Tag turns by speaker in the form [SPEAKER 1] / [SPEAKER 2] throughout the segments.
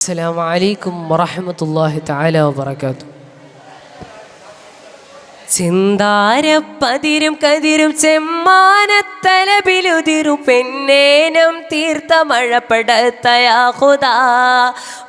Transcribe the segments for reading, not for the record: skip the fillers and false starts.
[SPEAKER 1] അസ്സലാമു അലൈക്കും വറഹ്മത്തുള്ളാഹി തആല വബറകാതുഹു. ചിന്താരപ്പതിരും കതിരും ചെമ്മാനത്തലബിലുതിരും പെണ്ണേനം തീർത്ത മഴപ്പടത്തയാഹുദാ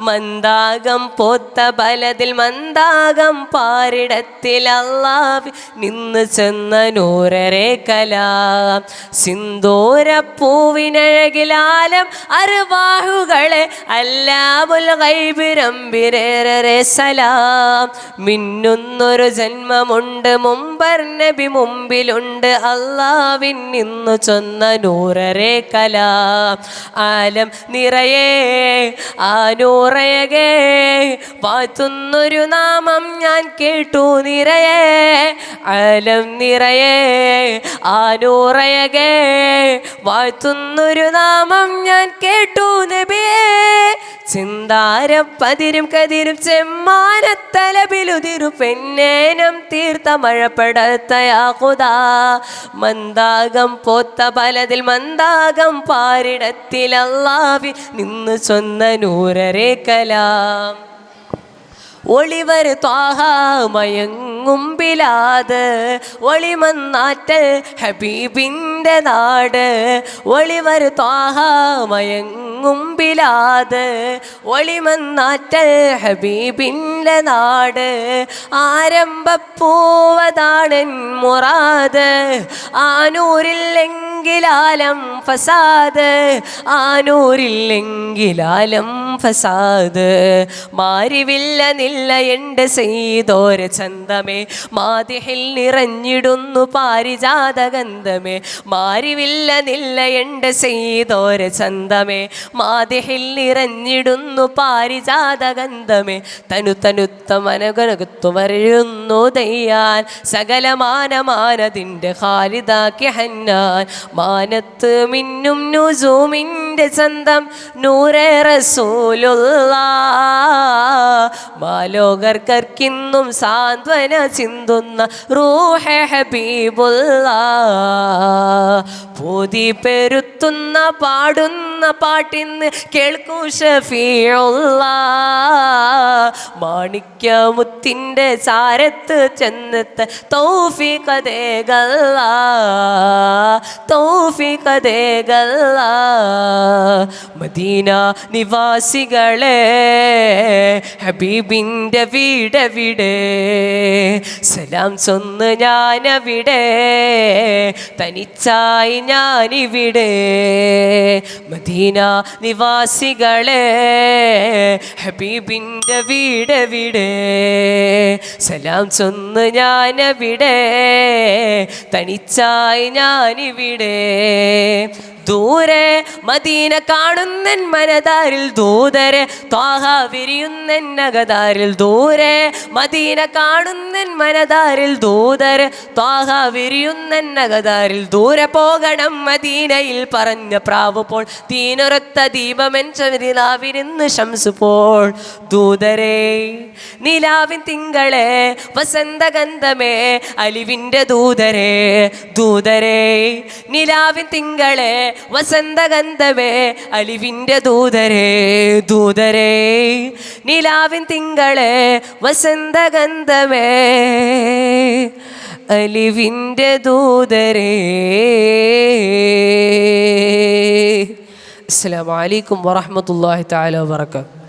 [SPEAKER 1] മന്ദാകം പോത്ത ബലതിൽ മന്ദാകം പാരിടത്തിൽ അല്ലാഹ് നിന്ന് ചെന്ന നൂറരെ കലാം സിന്ദൂരപ്പൂവിനഴകിലാലം അർവാഹുകളെ അല്ലാമുൽ ഗൈബ് റബ്ബിരേറെ സലാം. മിന്നുന്നൊരു ജന്മമുണ്ട് മുമ്പർ നബി മുമ്പിലുണ്ട് അല്ലാവിൻ നിന്നു ചൊന്ന നൂറരെ കലാം. ആലം നിറയെ ആ നൂറയകെ വാഴ്ത്തുന്നൊരു നാമം ഞാൻ കേട്ടു നിറയെ. ആലം നിറയെ ആ നൂറയകെ വാഴ്ത്തുന്നൊരു നാമം ഞാൻ കേട്ടു നബിയേ. ചിന്താരപ്പതിരും കതിരും ചെമ്മാനത്തലബിലുതിരും പെണ്ണേനം തീർത്ത മഴപ്പടത്തയാഹുദാ മന്ദാകം പോത്ത ബലതിൽ മന്ദാകം പാരിടത്തിൽ അല്ലാഹ് നിന്ന് ചൊന്ന നൂറരെ കലാം. ഒളിവർ ത്വാഹ മയങ്ങും ബിലാദ് ഒളിമന്നാറ്റൽ ഹബീബിൻ്റെ നാട്. ഒളിവർ ത്വാഹ മയങ്ങും ബിലാദ് ഒളിമന്നാറ്റൽ ഹബീബിൻ്റെ നാട്. ആരംഭപ്പൂവതാണൻ മുറാദ് ആനൂരില്ലെങ്കിലാലം ഫസാദ് ആനൂരില്ലെങ്കിലാലം ഫസാദ്. മാരിവില്ല നില്ല എൻ്റെ സെയ്തോര ചന്തമേ മാതിഹിൽ നിറഞ്ഞിടുന്നു പാരിജാതഗന്ധമേ. മാരിവില്ല നില്ല എൻ്റെ സെയ്തോര ചന്തമേ മാതിഹിൽ നിറഞ്ഞിടുന്നു പാരിജാതഗന്ധമേ. തനുത്ത മനകനകത്തു വരഴുന്നു ദയ്യാൻ സകലമാനമാനതിൻ്റെ ഖാലിദാക്കി ഹന്നാൻ. മാനത്ത് മിന്നും നുസൂമിൻ്റെ ചന്തം നൂറെ റസൂലുള്ളാഹ്. മാലോകർക്കിന്നും സാന്ത്വന ചിന്തുന്ന റൂഹെ ഹബീബുള്ളാഹ്. പൂതി പെരുത്തുന്ന പാടുന്ന പാട്ടിന്ന് കേൾക്കൂ ഷഫീഉള്ളാഹ്. മാണിക്യമുത്തിൻ്റെ ചാരത്ത് ചെന്നെത്ത് തൗഫീഖ് ദേഗല്ലാഹ് തൗഫീഖ് ദേഗല്ലാഹ്. മദീന നിവാസികളെ ഹബീബിൻ്റെ വീടവിടെ സലാം ചൊന്ന് ഞാനവിടെ തനിച്ചായി ഞാനിവിടെ. മദീന നിവാസികളെ ഹബീബിൻ്റെ വീടവിടെ സലാം ചൊന്ന് ഞാനവിടെ തനിച്ചായി ഞാനിവിടെ. ദൂരെ മദീന കാണുന്നൻ മനതാരിൽ ദൂതരെ ത്വാഹ വിരിയുന്നൻ നഗതാരിൽ. ദൂരെ മദീന കാണുന്നൻ മനതാരിൽ ദൂതരെ ത്വാഹ വിരിയുന്നൻ നഗതാരിൽ. ദൂരെ പോകണം മദീനയിൽ പറഞ്ഞ പ്രാവ് പോൾ തീനുറത്ത ദീപമെൻ ചവിരിലാവിരുന്ന് ശംസു പോൾ. ദൂതരെ നിലാവിൻ തിങ്കളെ വസന്തഗന്ധമേ അലിവിൻ്റെ ദൂതരെ. ദൂതരെ നിലാവിൻ തിങ്കളെ വസന്തഗന്ധമേ അലിവിൻ്റെ ദൂതരെ. ദൂതരെ നിലാവിൻ തിങ്കളെ വസന്തഗന്ധമേ അലിവിൻ്റെ ദൂതരെ. അസ്സലാമു അലൈക്കും വറഹ്മത്തുള്ളാഹി തആല വബറകാതുഹു.